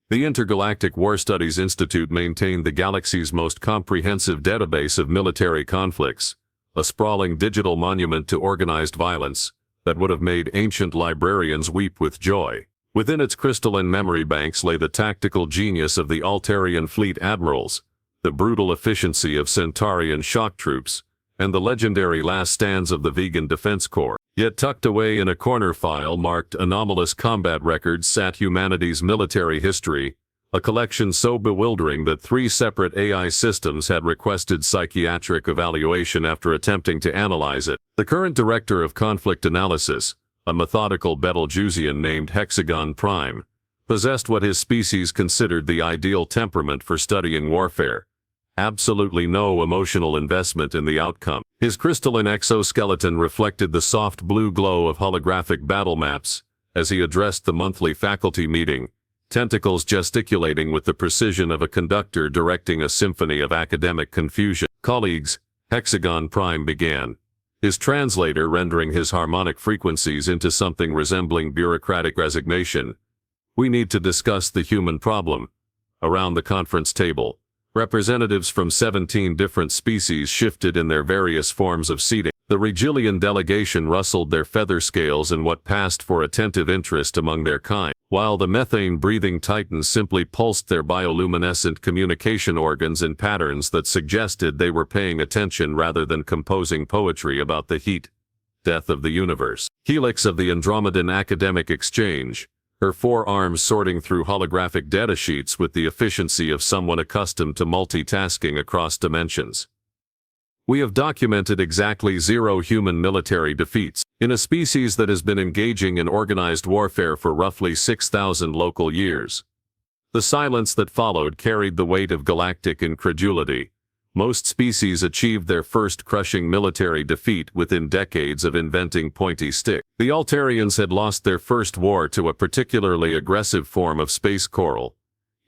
The Intergalactic War Studies Institute maintained the galaxy's most comprehensive database of military conflicts, a sprawling digital monument to organized violence that would have made ancient librarians weep with joy. Within its crystalline memory banks lay the tactical genius of the Altarian fleet admirals, the brutal efficiency of Centaurian shock troops, and the legendary last stands of the Vegan Defense Corps. Yet tucked away in a corner file marked Anomalous Combat Records sat humanity's military history, a collection so bewildering that 3 separate AI systems had requested psychiatric evaluation after attempting to analyze it. The current director of conflict analysis, a methodical Betelgeusian named Hexagon Prime, possessed what his species considered the ideal temperament for studying warfare. Absolutely no emotional investment in the outcome. His crystalline exoskeleton reflected the soft blue glow of holographic battle maps as he addressed the monthly faculty meeting, tentacles gesticulating with the precision of a conductor directing a symphony of academic confusion. "Colleagues," Hexagon Prime began, his translator rendering his harmonic frequencies into something resembling bureaucratic resignation. "We need to discuss the human problem." Around the conference table, representatives from 17 different species shifted in their various forms of seating. The Regilian delegation rustled their feather scales in what passed for attentive interest among their kind, while the methane-breathing Titans simply pulsed their bioluminescent communication organs in patterns that suggested they were paying attention rather than composing poetry about the heat, death of the universe. Helix of the Andromedan Academic Exchange, her 4 arms sorting through holographic datasheets with the efficiency of someone accustomed to multitasking across dimensions. "We have documented exactly 0 human military defeats in a species that has been engaging in organized warfare for roughly 6,000 local years." The silence that followed carried the weight of galactic incredulity. Most species achieved their first crushing military defeat within decades of inventing pointy stick. The Altarians had lost their first war to a particularly aggressive form of space coral.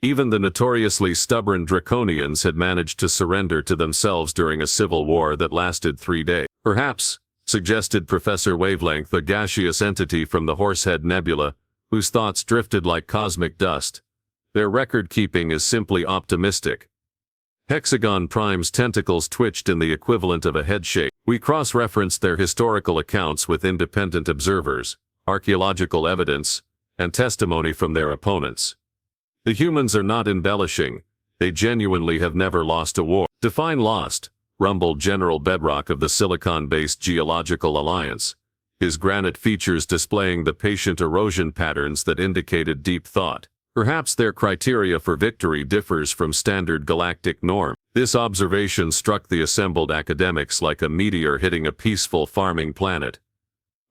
Even the notoriously stubborn Draconians had managed to surrender to themselves during a civil war that lasted 3 days. "Perhaps," suggested Professor Wavelength, a gaseous entity from the Horsehead Nebula, whose thoughts drifted like cosmic dust, "their record-keeping is simply optimistic." Hexagon Prime's tentacles twitched in the equivalent of a headshake. "We cross-referenced their historical accounts with independent observers, archaeological evidence, and testimony from their opponents. The humans are not embellishing. They genuinely have never lost a war." "Define lost," rumbled General Bedrock of the Silicon-based Geological Alliance, his granite features displaying the patient erosion patterns that indicated deep thought. "Perhaps their criteria for victory differs from standard galactic norm." This observation struck the assembled academics like a meteor hitting a peaceful farming planet.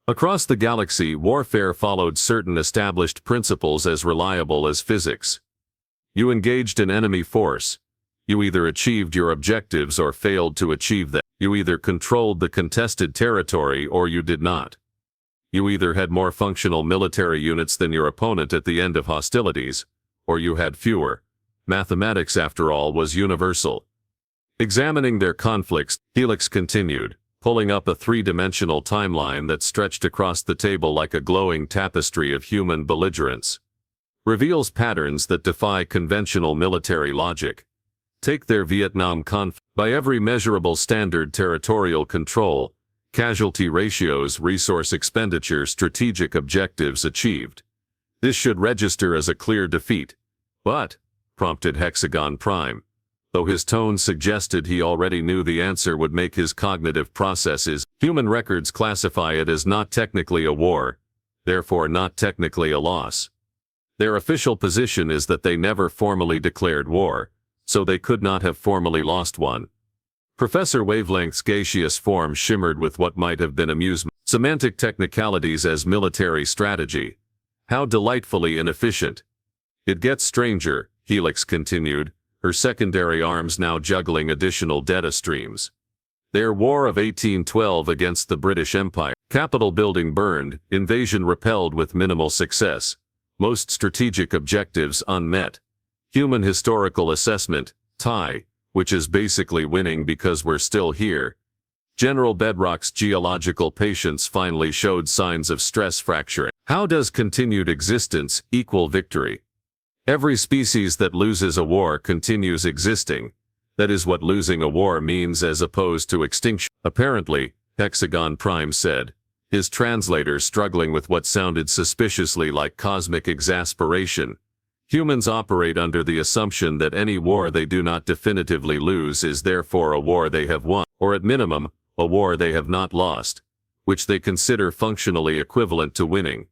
Across the galaxy, warfare followed certain established principles as reliable as physics. You engaged an enemy force. You either achieved your objectives or failed to achieve them. You either controlled the contested territory or you did not. You either had more functional military units than your opponent at the end of hostilities, or you had fewer. Mathematics, after all, was universal. Examining their conflicts, Helix continued, pulling up a 3-dimensional timeline that stretched across the table like a glowing tapestry of human belligerence. Reveals patterns that defy conventional military logic. Take their Vietnam conflict. By every measurable standard: territorial control, casualty ratios, resource expenditure, strategic objectives achieved. This should register as a clear defeat. "But," prompted Hexagon Prime, though his tone suggested he already knew the answer would make his cognitive processes. "Human records classify it as not technically a war, therefore not technically a loss. Their official position is that they never formally declared war, so they could not have formally lost one." Professor Wavelength's gaseous form shimmered with what might have been amusement. "Semantic technicalities as military strategy. How delightfully inefficient." "It gets stranger," Helix continued, her secondary arms now juggling additional data streams. "Their War of 1812 against the British Empire. Capitol building burned, invasion repelled with minimal success. Most strategic objectives unmet. Human historical assessment, tie, which is basically winning because we're still here." General Bedrock's geological patience finally showed signs of stress fracturing. "How does continued existence equal victory?" Every species that loses a war continues existing. That is what losing a war means as opposed to extinction. Apparently, Hexagon Prime said, his translator struggling with what sounded suspiciously like cosmic exasperation. Humans operate under the assumption that any war they do not definitively lose is therefore a war they have won, or at minimum, a war they have not lost, which they consider functionally equivalent to winning.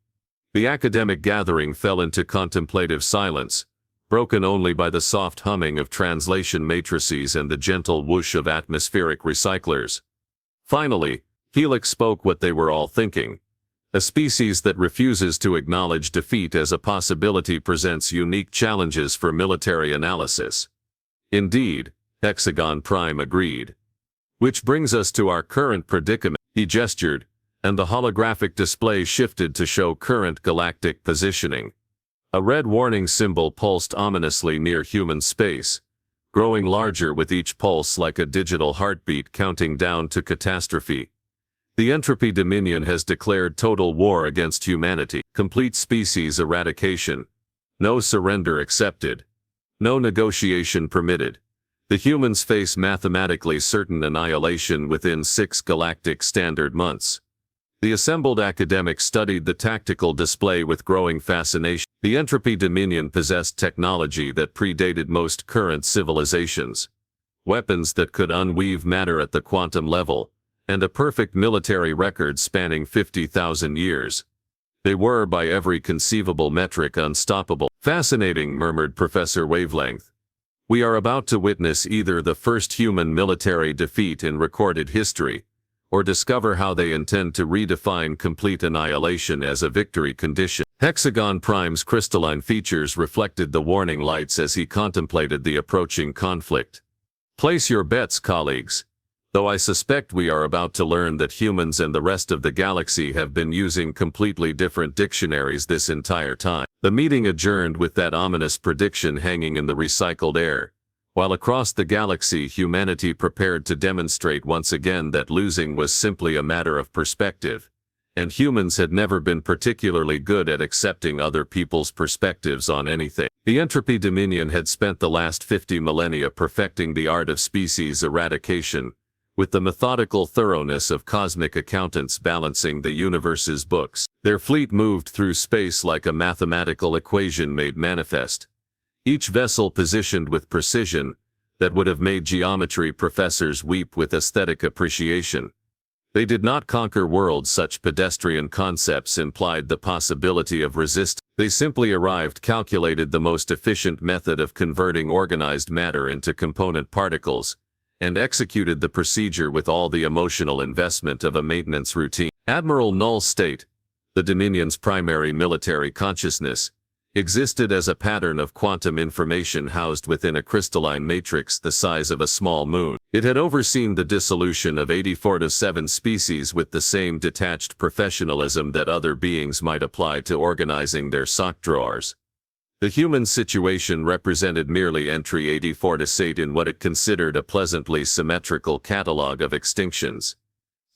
The academic gathering fell into contemplative silence, broken only by the soft humming of translation matrices and the gentle whoosh of atmospheric recyclers. Finally, Helix spoke what they were all thinking. A species that refuses to acknowledge defeat as a possibility presents unique challenges for military analysis. Indeed, Hexagon Prime agreed. Which brings us to our current predicament. He gestured, and the holographic display shifted to show current galactic positioning. A red warning symbol pulsed ominously near human space, growing larger with each pulse like a digital heartbeat counting down to catastrophe. The Entropy Dominion has declared total war against humanity, complete species eradication. No surrender accepted. No negotiation permitted. The humans face mathematically certain annihilation within 6 galactic standard months. The assembled academics studied the tactical display with growing fascination. The Entropy Dominion possessed technology that predated most current civilizations. Weapons that could unweave matter at the quantum level, and a perfect military record spanning 50,000 years. They were, by every conceivable metric, unstoppable. Fascinating, murmured Professor Wavelength. We are about to witness either the first human military defeat in recorded history, or discover how they intend to redefine complete annihilation as a victory condition. Hexagon Prime's crystalline features reflected the warning lights as he contemplated the approaching conflict. Place your bets, colleagues. Though I suspect we are about to learn that humans and the rest of the galaxy have been using completely different dictionaries this entire time. The meeting adjourned with that ominous prediction hanging in the recycled air, while across the galaxy humanity prepared to demonstrate once again that losing was simply a matter of perspective, and humans had never been particularly good at accepting other people's perspectives on anything. The Entropy Dominion had spent the last 50 millennia perfecting the art of species eradication, with the methodical thoroughness of cosmic accountants balancing the universe's books. Their fleet moved through space like a mathematical equation made manifest, each vessel positioned with precision that would have made geometry professors weep with aesthetic appreciation. They did not conquer worlds. Such pedestrian concepts implied the possibility of resistance. They simply arrived, calculated the most efficient method of converting organized matter into component particles, and executed the procedure with all the emotional investment of a maintenance routine. Admiral Null State, the Dominion's primary military consciousness, existed as a pattern of quantum information housed within a crystalline matrix the size of a small moon. It had overseen the dissolution of 84-7 species with the same detached professionalism that other beings might apply to organizing their sock drawers. The human situation represented merely entry 84-8 in what it considered a pleasantly symmetrical catalog of extinctions.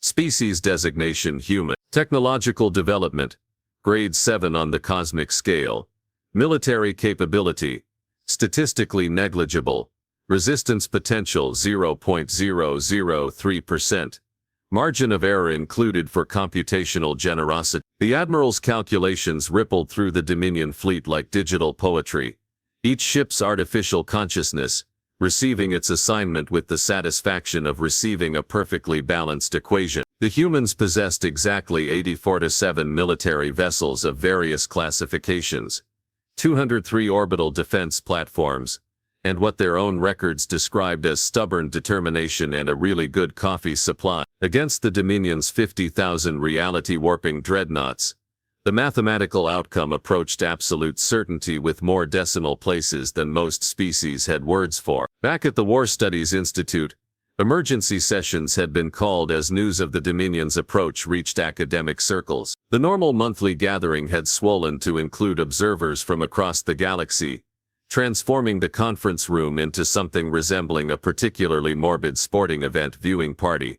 Species designation human. Technological development, grade 7 on the cosmic scale. Military capability, statistically negligible. Resistance potential 0.003%. Margin of error included for computational generosity. The Admiral's calculations rippled through the Dominion fleet like digital poetry, each ship's artificial consciousness receiving its assignment with the satisfaction of receiving a perfectly balanced equation. The humans possessed exactly 84-7 military vessels of various classifications, 203 orbital defense platforms, and what their own records described as stubborn determination and a really good coffee supply. Against the Dominion's 50,000 reality-warping dreadnoughts, the mathematical outcome approached absolute certainty with more decimal places than most species had words for. Back at the War Studies Institute, emergency sessions had been called as news of the Dominion's approach reached academic circles. The normal monthly gathering had swollen to include observers from across the galaxy, transforming the conference room into something resembling a particularly morbid sporting event viewing party.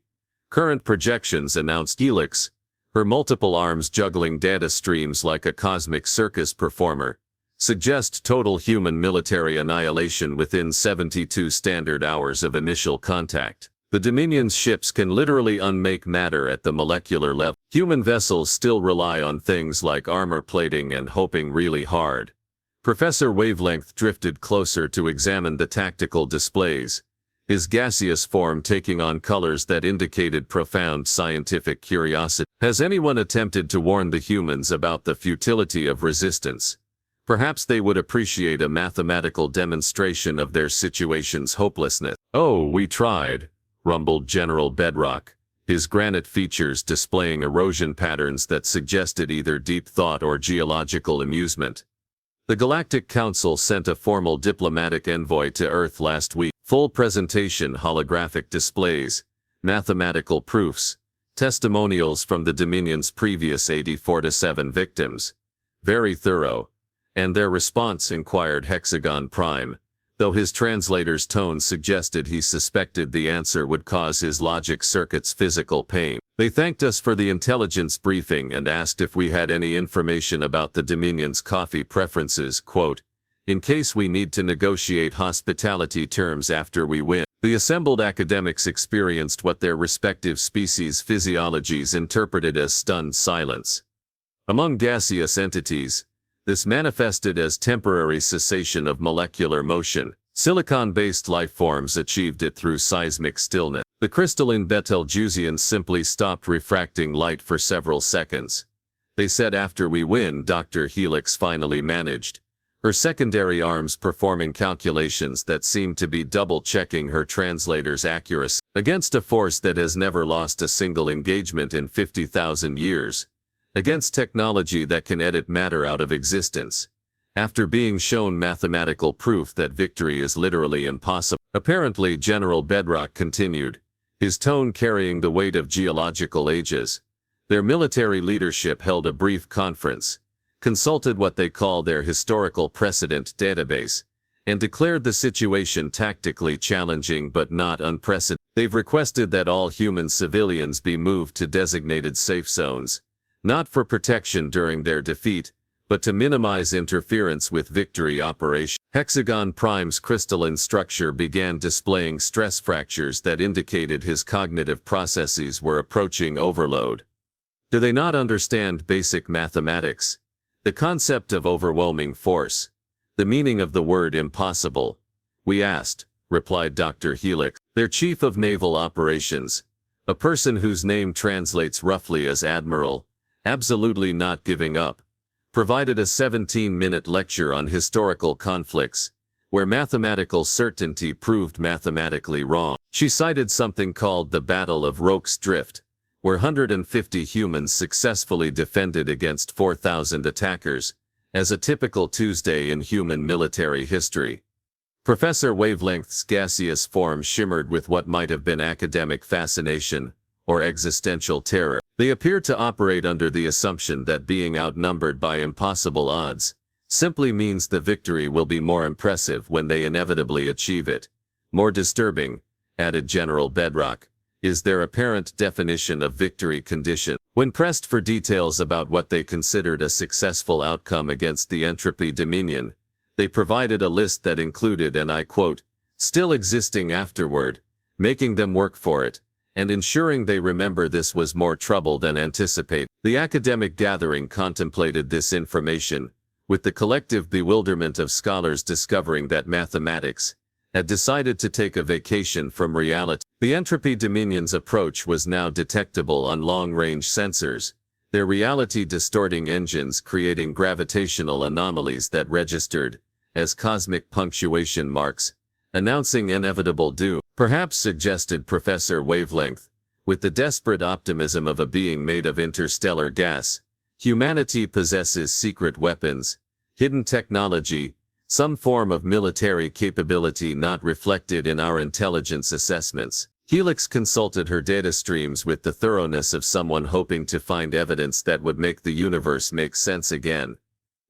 Current projections announced Helix, her multiple arms juggling data streams like a cosmic circus performer, suggest total human military annihilation within 72 standard hours of initial contact. The Dominion's ships can literally unmake matter at the molecular level. Human vessels still rely on things like armor plating and hoping really hard. Professor Wavelength drifted closer to examine the tactical displays, his gaseous form taking on colors that indicated profound scientific curiosity. Has anyone attempted to warn the humans about the futility of resistance? Perhaps they would appreciate a mathematical demonstration of their situation's hopelessness. "Oh, we tried," rumbled General Bedrock, his granite features displaying erosion patterns that suggested either deep thought or geological amusement. The Galactic Council sent a formal diplomatic envoy to Earth last week. Full presentation holographic displays, mathematical proofs, testimonials from the Dominion's previous 84-7 victims. Very thorough. And their response, inquired Hexagon Prime, though his translator's tone suggested he suspected the answer would cause his logic circuits physical pain. They thanked us for the intelligence briefing and asked if we had any information about the Dominion's coffee preferences, quote, "in case we need to negotiate hospitality terms after we win." The assembled academics experienced what their respective species' physiologies interpreted as stunned silence. Among gaseous entities, this manifested as temporary cessation of molecular motion. Silicon-based life forms achieved it through seismic stillness. The crystalline Betelgeusians simply stopped refracting light for several seconds. They said after we win, Dr. Helix finally managed, her secondary arms performing calculations that seemed to be double-checking her translator's accuracy. Against a force that has never lost a single engagement in 50,000 years. Against technology that can edit matter out of existence. After being shown mathematical proof that victory is literally impossible. Apparently, General Bedrock continued, his tone carrying the weight of geological ages. Their military leadership held a brief conference, consulted what they call their historical precedent database, and declared the situation tactically challenging but not unprecedented. They've requested that all human civilians be moved to designated safe zones, not for protection during their defeat, but to minimize interference with victory operations. Hexagon Prime's crystalline structure began displaying stress fractures that indicated his cognitive processes were approaching overload. Do they not understand basic mathematics? The concept of overwhelming force? The meaning of the word impossible? We asked, replied Dr. Helix, their chief of naval operations, a person whose name translates roughly as Admiral, absolutely not giving up, provided a 17-minute lecture on historical conflicts, where mathematical certainty proved mathematically wrong. She cited something called the Battle of Roke's Drift, where 150 humans successfully defended against 4,000 attackers, as a typical Tuesday in human military history. Professor Wavelength's gaseous form shimmered with what might have been academic fascination, or existential terror. They appear to operate under the assumption that being outnumbered by impossible odds simply means the victory will be more impressive when they inevitably achieve it. More disturbing, added General Bedrock, is their apparent definition of victory condition. When pressed for details about what they considered a successful outcome against the Entropy Dominion, they provided a list that included, and I quote, "still existing afterward, making them work for it, and ensuring they remember this was more trouble than anticipated." The academic gathering contemplated this information, with the collective bewilderment of scholars discovering that mathematics had decided to take a vacation from reality. The Entropy Dominion's approach was now detectable on long-range sensors, their reality-distorting engines creating gravitational anomalies that registered as cosmic punctuation marks, announcing inevitable doom. Perhaps, suggested Professor Wavelength, with the desperate optimism of a being made of interstellar gas, humanity possesses secret weapons, hidden technology, some form of military capability not reflected in our intelligence assessments. Helix consulted her data streams with the thoroughness of someone hoping to find evidence that would make the universe make sense again.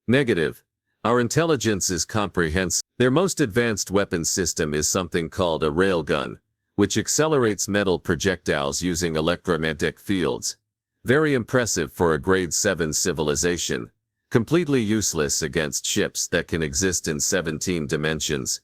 Negative. Our intelligence is comprehensive. Their most advanced weapons system is something called a railgun, which accelerates metal projectiles using electromagnetic fields. Very impressive for a grade 7 civilization. completely useless against ships that can exist in 17 dimensions.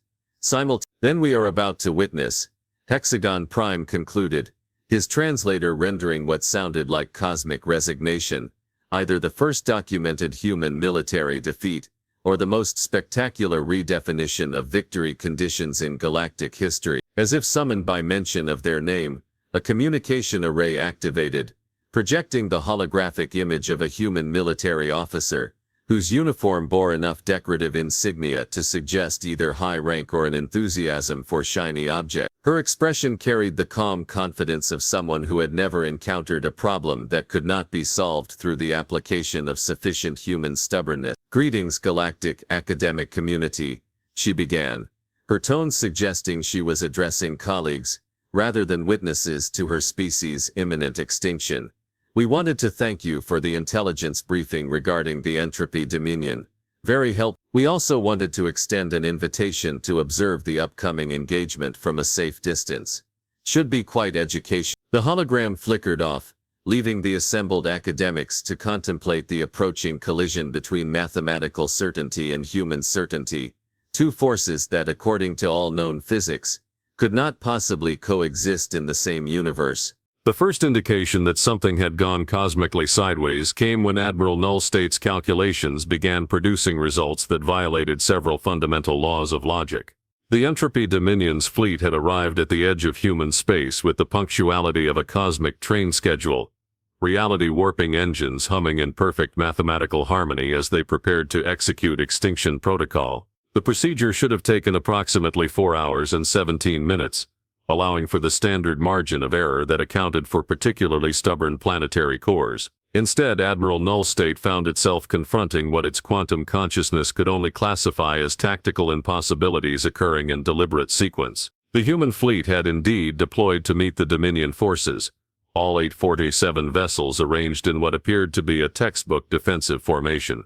Then we are about to witness, Hexagon Prime concluded, his translator rendering what sounded like cosmic resignation, either the first documented human military defeat, or the most spectacular redefinition of victory conditions in galactic history. As if summoned by mention of their name, a communication array activated, projecting the holographic image of a human military officer, whose uniform bore enough decorative insignia to suggest either high rank or an enthusiasm for shiny objects. Her expression carried the calm confidence of someone who had never encountered a problem that could not be solved through the application of sufficient human stubbornness. "Greetings, galactic academic community," she began, her tone suggesting she was addressing colleagues, rather than witnesses to her species' imminent extinction. "We wanted to thank you for the intelligence briefing regarding the Entropy Dominion. Very helpful. We also wanted to extend an invitation to observe the upcoming engagement from a safe distance. Should be quite educational." The hologram flickered off, leaving the assembled academics to contemplate the approaching collision between mathematical certainty and human certainty, two forces that, according to all known physics, could not possibly coexist in the same universe. The first indication that something had gone cosmically sideways came when Admiral Nullstate's calculations began producing results that violated several fundamental laws of logic. The Entropy Dominion's fleet had arrived at the edge of human space with the punctuality of a cosmic train schedule, reality-warping engines humming in perfect mathematical harmony as they prepared to execute extinction protocol. The procedure should have taken approximately 4 hours and 17 minutes. Allowing for the standard margin of error that accounted for particularly stubborn planetary cores. Instead, Admiral Nullstate found itself confronting what its quantum consciousness could only classify as tactical impossibilities occurring in deliberate sequence. The human fleet had indeed deployed to meet the Dominion forces, all 847 vessels arranged in what appeared to be a textbook defensive formation.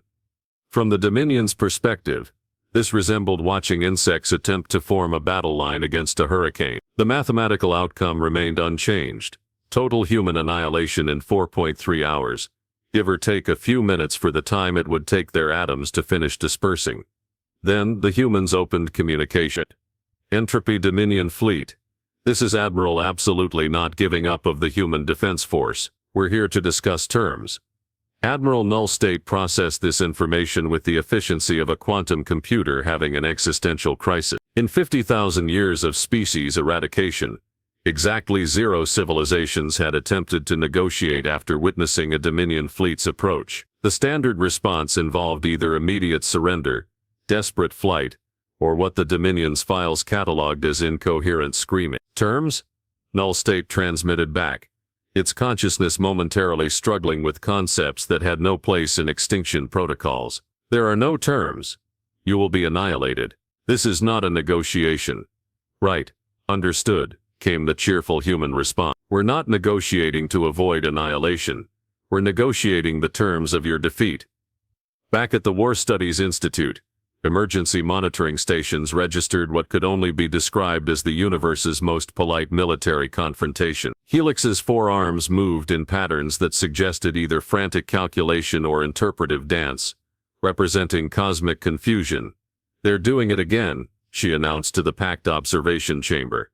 From the Dominion's perspective, this resembled watching insects attempt to form a battle line against a hurricane. The mathematical outcome remained unchanged. Total human annihilation in 4.3 hours, give or take a few minutes for the time it would take their atoms to finish dispersing. Then, the humans opened communication. "Entropy Dominion Fleet. This is Admiral absolutely not giving up of the Human Defense Force. We're here to discuss terms." Admiral Nullstate processed this information with the efficiency of a quantum computer having an existential crisis. In 50,000 years of species eradication, exactly 0 civilizations had attempted to negotiate after witnessing a Dominion fleet's approach. The standard response involved either immediate surrender, desperate flight, or what the Dominion's files cataloged as incoherent screaming. "Terms?" Nullstate transmitted back, its consciousness momentarily struggling with concepts that had no place in extinction protocols. "There are no terms. You will be annihilated. This is not a negotiation." "Right. Understood," came the cheerful human response. "We're not negotiating to avoid annihilation. We're negotiating the terms of your defeat." Back at the War Studies Institute, emergency monitoring stations registered what could only be described as the universe's most polite military confrontation. Helix's forearms moved in patterns that suggested either frantic calculation or interpretive dance, representing cosmic confusion. "They're doing it again," she announced to the packed observation chamber.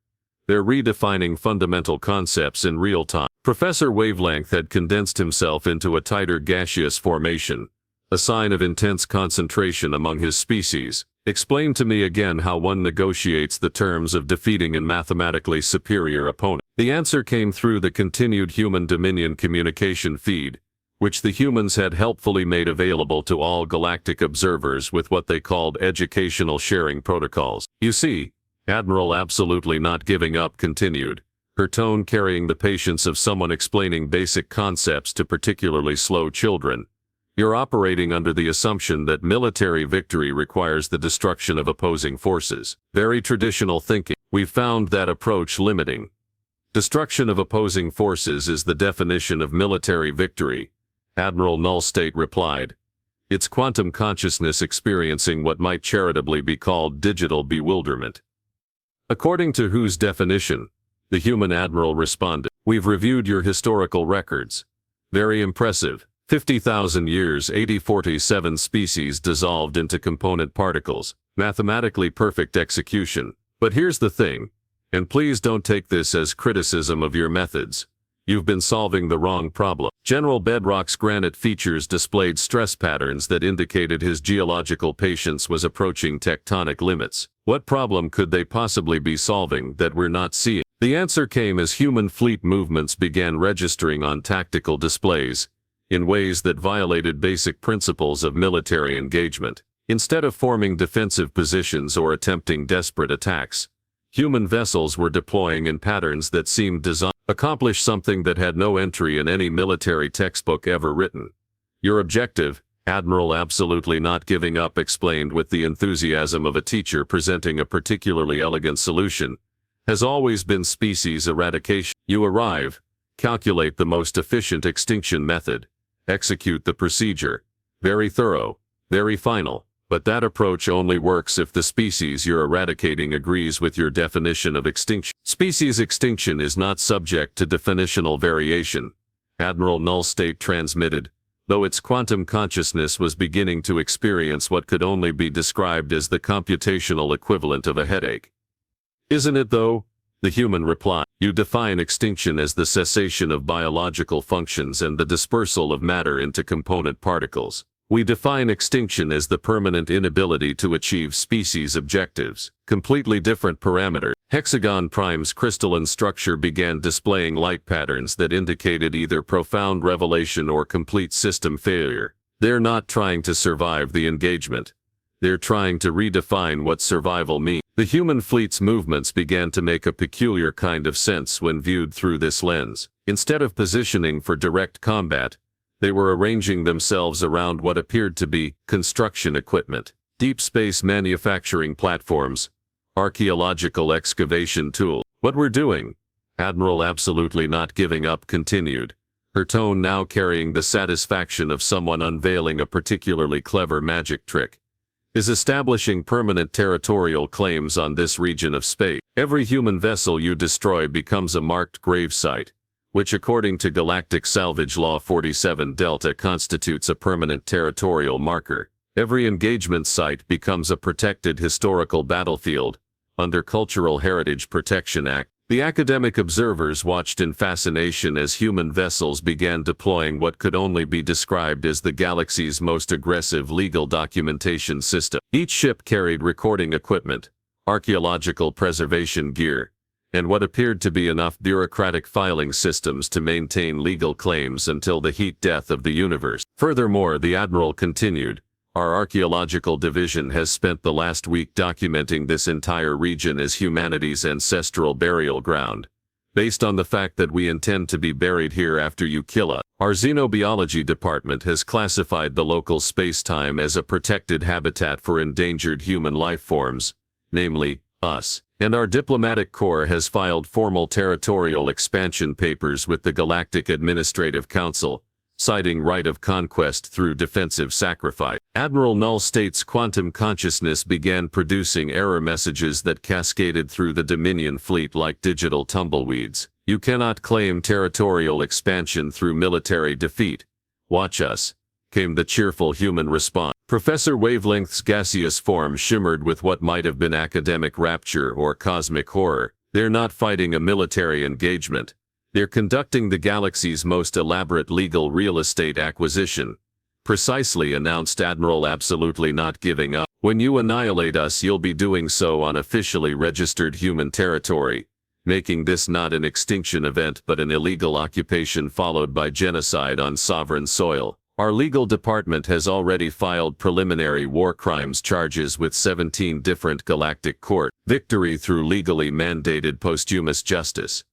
"They're redefining fundamental concepts in real time." Professor Wavelength had condensed himself into a tighter gaseous formation, a sign of intense concentration among his species. "Explain to me again how one negotiates the terms of defeating a mathematically superior opponent." The answer came through the continued human Dominion communication feed, which the humans had helpfully made available to all galactic observers with what they called educational sharing protocols. "You see," Admiral absolutely not giving up continued, her tone carrying the patience of someone explaining basic concepts to particularly slow children. "You're operating under the assumption that military victory requires the destruction of opposing forces. Very traditional thinking. We've found that approach limiting. Destruction of opposing forces is the definition of military victory," Admiral Nullstate replied, its quantum consciousness experiencing what might charitably be called digital bewilderment. "According to whose definition?" the human admiral responded. "We've reviewed your historical records. Very impressive. 50,000 years, 8047 species dissolved into component particles. Mathematically perfect execution. But here's the thing, and please don't take this as criticism of your methods. You've been solving the wrong problem. General Bedrock's granite features displayed stress patterns that indicated his geological patience was approaching tectonic limits. What problem could they possibly be solving that we're not seeing? The answer came as human fleet movements began registering on tactical displays in ways that violated basic principles of military engagement. Instead of forming defensive positions or attempting desperate attacks, human vessels were deploying in patterns that seemed designed to accomplish something that had no entry in any military textbook ever written. Your objective, Admiral absolutely not giving up, explained with the enthusiasm of a teacher presenting a particularly elegant solution, has always been species eradication. You arrive, calculate the most efficient extinction method, execute the procedure. Very thorough, very final. But that approach only works if the species you're eradicating agrees with your definition of extinction. Species extinction is not subject to definitional variation, Admiral Null State transmitted, though its quantum consciousness was beginning to experience what could only be described as the computational equivalent of a headache. Isn't it though? The human replied. You define extinction as the cessation of biological functions and the dispersal of matter into component particles. We define extinction as the permanent inability to achieve species objectives. Completely different parameters. Hexagon Prime's crystalline structure began displaying light patterns that indicated either profound revelation or complete system failure. They're not trying to survive the engagement. They're trying to redefine what survival means. The human fleet's movements began to make a peculiar kind of sense when viewed through this lens. Instead of positioning for direct combat, they were arranging themselves around what appeared to be construction equipment, deep space manufacturing platforms, archaeological excavation tools. What we're doing, Admiral absolutely not giving up continued, her tone now carrying the satisfaction of someone unveiling a particularly clever magic trick, is establishing permanent territorial claims on this region of space. Every human vessel you destroy becomes a marked gravesite, which according to Galactic Salvage Law 47 Delta constitutes a permanent territorial marker. Every engagement site becomes a protected historical battlefield under Cultural Heritage Protection Act. The academic observers watched in fascination as human vessels began deploying what could only be described as the galaxy's most aggressive legal documentation system. Each ship carried recording equipment, archaeological preservation gear, and what appeared to be enough bureaucratic filing systems to maintain legal claims until the heat death of the universe. Furthermore, the Admiral continued, our archaeological division has spent the last week documenting this entire region as humanity's ancestral burial ground. Based on the fact that we intend to be buried here after you kill us, our xenobiology department has classified the local space-time as a protected habitat for endangered human life forms, namely, us. And our diplomatic corps has filed formal territorial expansion papers with the Galactic Administrative Council, citing right of conquest through defensive sacrifice. Admiral Null State's quantum consciousness began producing error messages that cascaded through the Dominion fleet like digital tumbleweeds. You cannot claim territorial expansion through military defeat. Watch us, came the cheerful human response. Professor Wavelength's gaseous form shimmered with what might have been academic rapture or cosmic horror. They're not fighting a military engagement. They're conducting the galaxy's most elaborate legal real estate acquisition. Precisely, announced Admiral absolutely not giving up. When you annihilate us, you'll be doing so on officially registered human territory, making this not an extinction event but an illegal occupation followed by genocide on sovereign soil. Our legal department has already filed preliminary war crimes charges with 17 different galactic courts. Victory through legally mandated posthumous justice.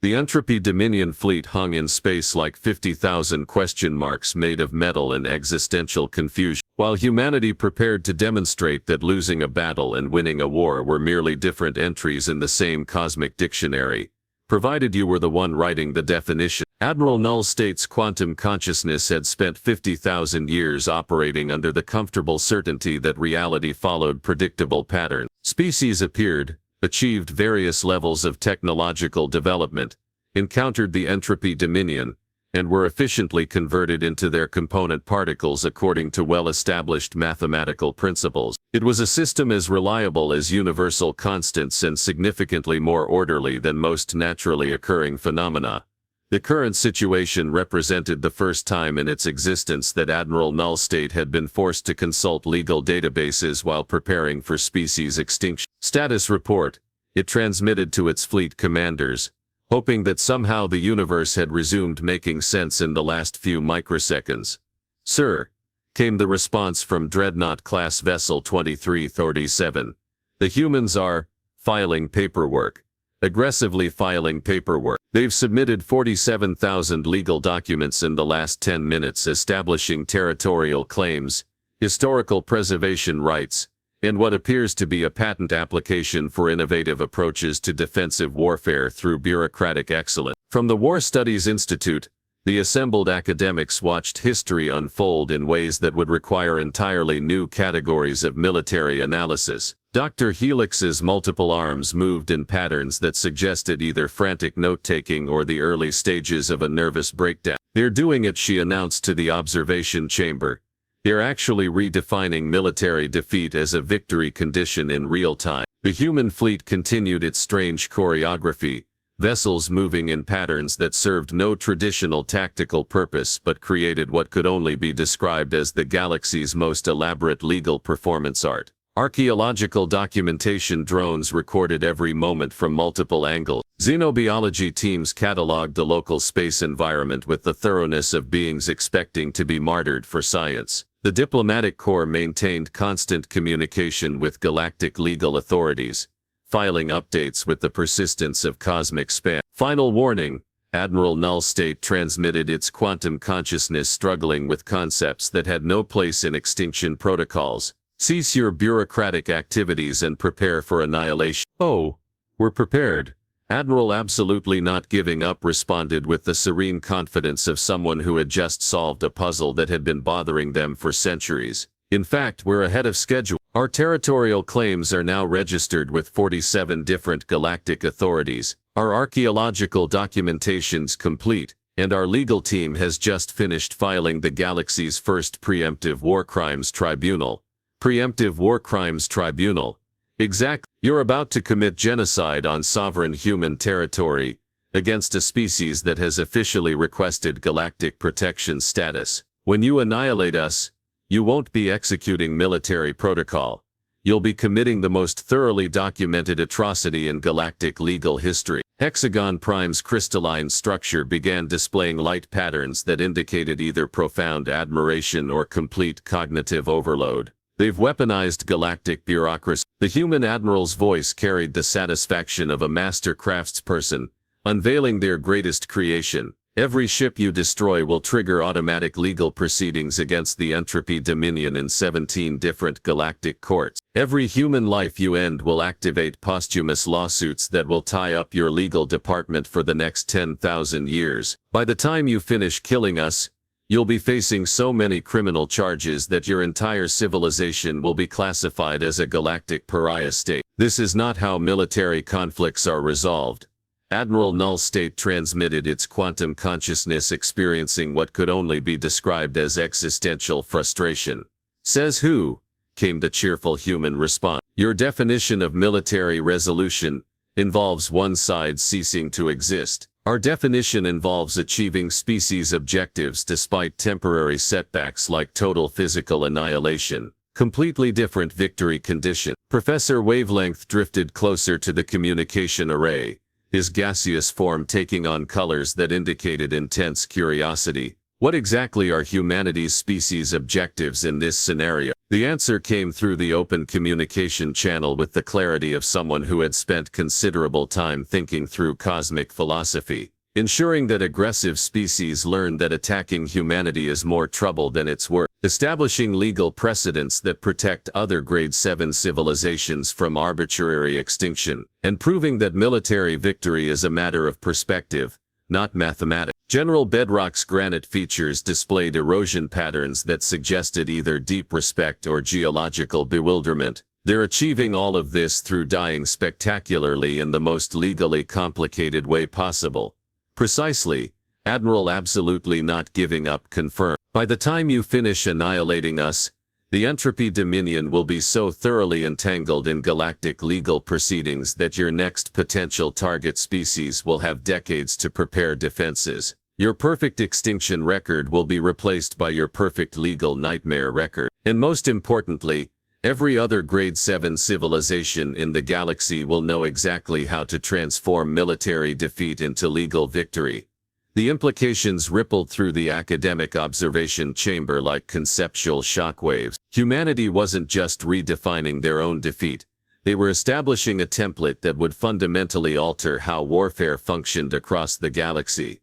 The Entropy Dominion fleet hung in space like 50,000 question marks made of metal and existential confusion, while humanity prepared to demonstrate that losing a battle and winning a war were merely different entries in the same cosmic dictionary, provided you were the one writing the definition. Admiral Null State's quantum consciousness had spent 50,000 years operating under the comfortable certainty that reality followed predictable patterns. Species appeared, achieved various levels of technological development, encountered the Entropy Dominion, and were efficiently converted into their component particles according to well-established mathematical principles. It was a system as reliable as universal constants and significantly more orderly than most naturally occurring phenomena. The current situation represented the first time in its existence that Admiral Null State had been forced to consult legal databases while preparing for species extinction. Status report. It transmitted to its fleet commanders, hoping that somehow the universe had resumed making sense in the last few microseconds. Sir, came the response from Dreadnought-class vessel 2337. The humans are filing paperwork. Aggressively filing paperwork. They've submitted 47,000 legal documents in the last 10 minutes establishing territorial claims, historical preservation rights, and what appears to be a patent application for innovative approaches to defensive warfare through bureaucratic excellence. From the War Studies Institute, the assembled academics watched history unfold in ways that would require entirely new categories of military analysis. Dr. Helix's multiple arms moved in patterns that suggested either frantic note-taking or the early stages of a nervous breakdown. They're doing it, she announced to the observation chamber. They're actually redefining military defeat as a victory condition in real time. The human fleet continued its strange choreography, vessels moving in patterns that served no traditional tactical purpose but created what could only be described as the galaxy's most elaborate legal performance art. Archaeological documentation drones recorded every moment from multiple angles. Xenobiology teams cataloged the local space environment with the thoroughness of beings expecting to be martyred for science. The diplomatic corps maintained constant communication with galactic legal authorities, filing updates with the persistence of cosmic spam. Final warning: Admiral Null State transmitted its quantum consciousness struggling with concepts that had no place in extinction protocols. Cease your bureaucratic activities and prepare for annihilation. Oh, we're prepared. Admiral absolutely not giving up responded with the serene confidence of someone who had just solved a puzzle that had been bothering them for centuries. In fact, we're ahead of schedule. Our territorial claims are now registered with 47 different galactic authorities. Our archaeological documentation's complete, and our legal team has just finished filing the galaxy's first preemptive war crimes tribunal. Preemptive War Crimes Tribunal. Exactly. You're about to commit genocide on sovereign human territory against a species that has officially requested galactic protection status. When you annihilate us, you won't be executing military protocol. You'll be committing the most thoroughly documented atrocity in galactic legal history. Hexagon Prime's crystalline structure began displaying light patterns that indicated either profound admiration or complete cognitive overload. They've weaponized galactic bureaucracy. The human admiral's voice carried the satisfaction of a master craftsperson, unveiling their greatest creation. Every ship you destroy will trigger automatic legal proceedings against the Entropy Dominion in 17 different galactic courts. Every human life you end will activate posthumous lawsuits that will tie up your legal department for the next 10,000 years. By the time you finish killing us, you'll be facing so many criminal charges that your entire civilization will be classified as a galactic pariah state. This is not how military conflicts are resolved. Admiral Null State transmitted its quantum consciousness experiencing what could only be described as existential frustration. Says who? Came the cheerful human response. Your definition of military resolution involves one side ceasing to exist. Our definition involves achieving species objectives despite temporary setbacks like total physical annihilation. Completely different victory condition. Professor Wavelength drifted closer to the communication array, his gaseous form taking on colors that indicated intense curiosity. What exactly are humanity's species objectives in this scenario? The answer came through the open communication channel with the clarity of someone who had spent considerable time thinking through cosmic philosophy. Ensuring that aggressive species learn that attacking humanity is more trouble than it's worth. Establishing legal precedents that protect other Grade 7 civilizations from arbitrary extinction. And proving that military victory is a matter of perspective, not mathematics. General Bedrock's granite features displayed erosion patterns that suggested either deep respect or geological bewilderment. They're achieving all of this through dying spectacularly in the most legally complicated way possible. Precisely, Admiral absolutely not giving up confirmed. By the time you finish annihilating us, the Entropy Dominion will be so thoroughly entangled in galactic legal proceedings that your next potential target species will have decades to prepare defenses. Your perfect extinction record will be replaced by your perfect legal nightmare record. And most importantly, every other Grade 7 civilization in the galaxy will know exactly how to transform military defeat into legal victory. The implications rippled through the academic observation chamber like conceptual shockwaves. Humanity wasn't just redefining their own defeat. They were establishing a template that would fundamentally alter how warfare functioned across the galaxy.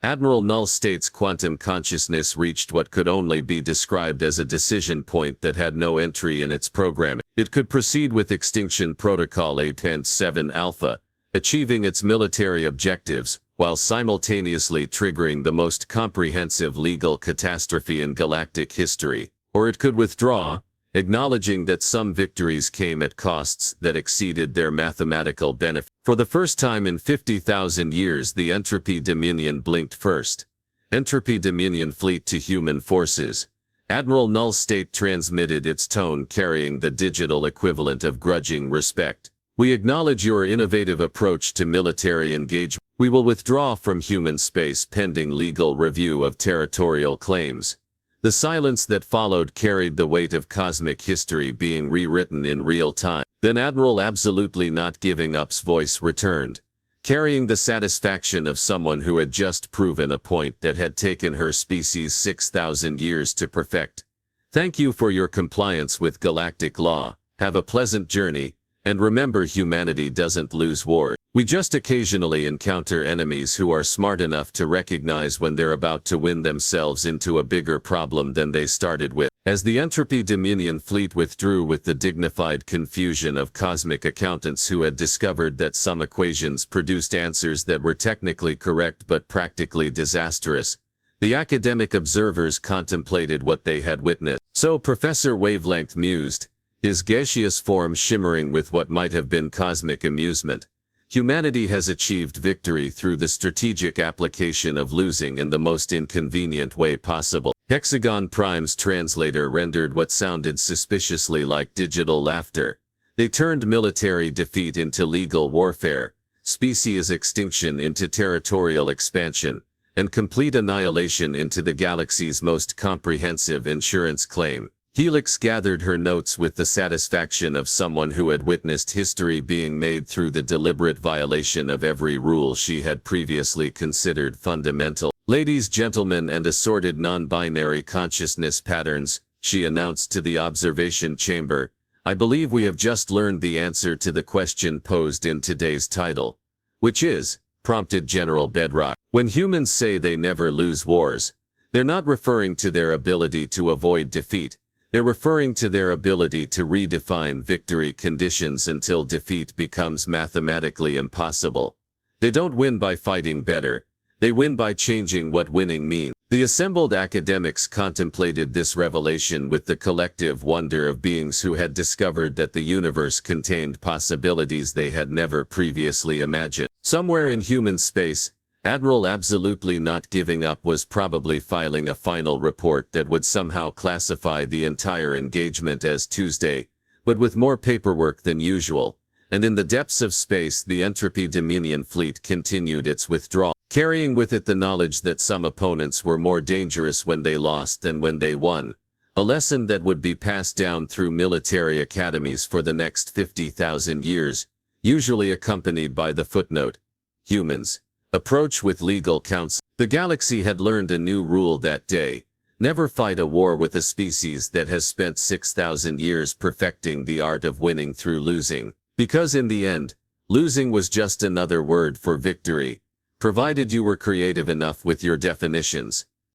Admiral Null states quantum consciousness reached what could only be described as a decision point that had no entry in its programming. It could proceed with Extinction Protocol 8.7 Alpha, achieving its military objectives, while simultaneously triggering the most comprehensive legal catastrophe in galactic history. Or it could withdraw, acknowledging that some victories came at costs that exceeded their mathematical benefit. For the first time in 50,000 years, the Entropy Dominion blinked first. Entropy Dominion fleet to human forces. Admiral Null State transmitted its tone carrying the digital equivalent of grudging respect. We acknowledge your innovative approach to military engagement. We will withdraw from human space pending legal review of territorial claims. The silence that followed carried the weight of cosmic history being rewritten in real time. Then Admiral Absolutely Not Giving Up's voice returned, carrying the satisfaction of someone who had just proven a point that had taken her species 6,000 years to perfect. Thank you for your compliance with galactic law. Have a pleasant journey, and remember, humanity doesn't lose wars. We just occasionally encounter enemies who are smart enough to recognize when they're about to win themselves into a bigger problem than they started with. As the Entropy Dominion fleet withdrew with the dignified confusion of cosmic accountants who had discovered that some equations produced answers that were technically correct but practically disastrous, the academic observers contemplated what they had witnessed. So Professor Wavelength mused, his gaseous form shimmering with what might have been cosmic amusement. Humanity has achieved victory through the strategic application of losing in the most inconvenient way possible. Hexagon Prime's translator rendered what sounded suspiciously like digital laughter. They turned military defeat into legal warfare, species extinction into territorial expansion, and complete annihilation into the galaxy's most comprehensive insurance claim. Helix gathered her notes with the satisfaction of someone who had witnessed history being made through the deliberate violation of every rule she had previously considered fundamental. Ladies, gentlemen, and assorted non-binary consciousness patterns, she announced to the observation chamber, I believe we have just learned the answer to the question posed in today's title. Which is, prompted General Bedrock. When humans say they never lose wars, they're not referring to their ability to avoid defeat. They're referring to their ability to redefine victory conditions until defeat becomes mathematically impossible. They don't win by fighting better. They win by changing what winning means. The assembled academics contemplated this revelation with the collective wonder of beings who had discovered that the universe contained possibilities they had never previously imagined. Somewhere in human space, Admiral Absolutely Not Giving Up was probably filing a final report that would somehow classify the entire engagement as Tuesday, but with more paperwork than usual. And in the depths of space, the Entropy Dominion fleet continued its withdrawal, carrying with it the knowledge that some opponents were more dangerous when they lost than when they won, a lesson that would be passed down through military academies for the next 50,000 years, usually accompanied by the footnote, humans. Approach with legal counsel. The galaxy had learned a new rule that day. Never fight a war with a species that has spent 6,000 years perfecting the art of winning through losing. Because in the end, losing was just another word for victory, provided you were creative enough with your definitions.